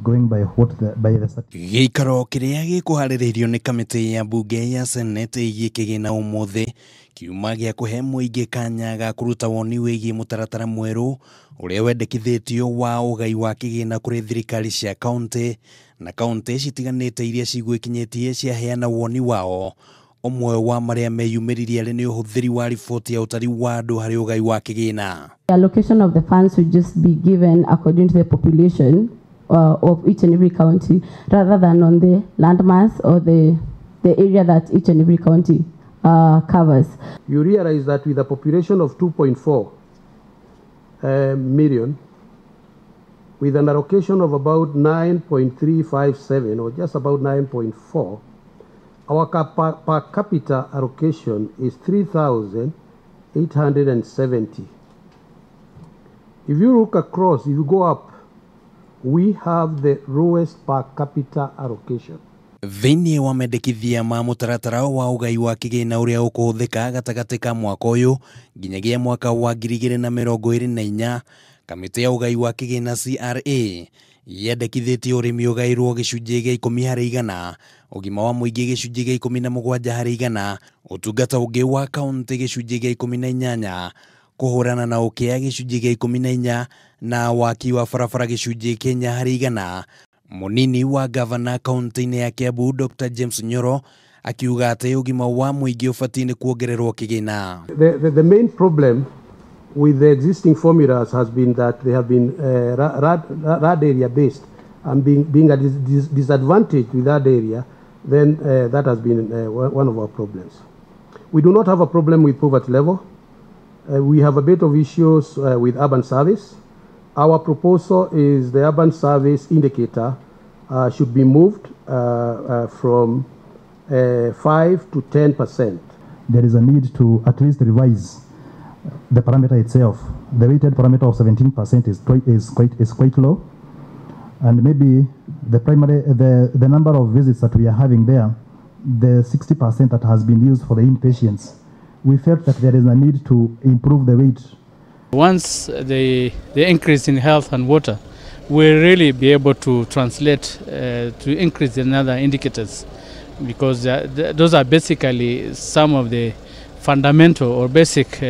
going by the Gĩikaro kĩrĩa gĩkũharĩrĩirio nĩ kamĩtĩ ya mbunge ya Senate gĩkĩgĩna ũmũthĩ kiuma gĩa kũhe mũingĩ kanya ga kũruta woni wĩgiĩ mũtaratara mwerũ ũrĩa wendekithĩtio wa ũgai wa kĩgĩna kũrĩ thirikari cia kaunti na kaunti citiganĩte iria cigwĩkinyĩtie ciaheana woni wao. Ũmwe wa marĩa meyumĩririe arĩ nĩ ũhũthĩri wa riboti ya ũtari wa andũ harĩ ũgai wa kĩgĩna. The allocation of the funds should just be given according to the population of each and every county rather than on the landmass or the area that each and every county covers. You realize that with a population of 2.4 million, with an allocation of about 9.357 or just about 9.4, our per capita allocation is 3,870. If you look across, if you go up, we have the lowest per capita allocation. Thĩinĩ wa mendekithia ma mũtaratara wa ũgai wa kĩgĩna ũrĩa ũkũhũthĩka gatagatĩ ka mwaka ũyũ nginyagia mwaka wa 2024, kamĩtĩ ya ũgai wa kĩgĩna CRA yendekithĩtie ũrĩmi ũgaĩrwo gĩcunjĩ gĩa 10%, ũgima wa mũingĩ gĩcunjĩ gĩa 17%, ũtungata ũngĩ wa kaunti gĩcunjĩ gĩa 18%, kũhũrana na ũkĩa gĩcunjĩ gĩa 14% na waki wa barabara gĩcunjĩ kĩa 4%. Munini wa gavana kaunti-inĩ ya Kiambu Dr. James Nyoro akiuga atĩ ũgima wa mũingĩ ũbatiĩ nĩ kuongererwo kĩgĩna. The main problem with the existing formulas has been that they have been RAD area based and being a disadvantage with that area, then that has been one of our problems. We do not have a problem with poverty level. We have a bit of issues with urban service. Our proposal is the urban service indicator should be moved from 5 to 10%. There is a need to at least revise the parameter itself. The weighted parameter of 17% is quite low, and maybe the number of visits that we are having there, the 60% that has been used for the inpatients, we felt that there is a need to improve the weight. Once the increase in health and water will really be able to translate to increase in other indicators, because those are basically some of the fundamental or basic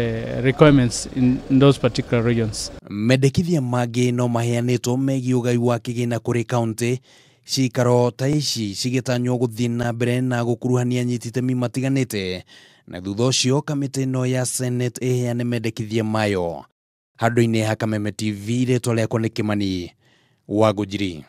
requirements in those particular regions. Mendekithia mangĩ no maheanĩtwo megiĩ ũgai wa kĩgĩna kũrĩ kaunti. Ciikaro ta ici cigĩtanywo gũthiĩ na mbere na gũkuruhania anyiti itemi matiganĩte, na thutha ũcio kamĩtĩ ĩno ya Senate ĩheane mendekithia mayo. Handũ-inĩ ha Kameme TV, rĩtwa rĩakwa nĩ Kĩmani wa Ngũnjiri.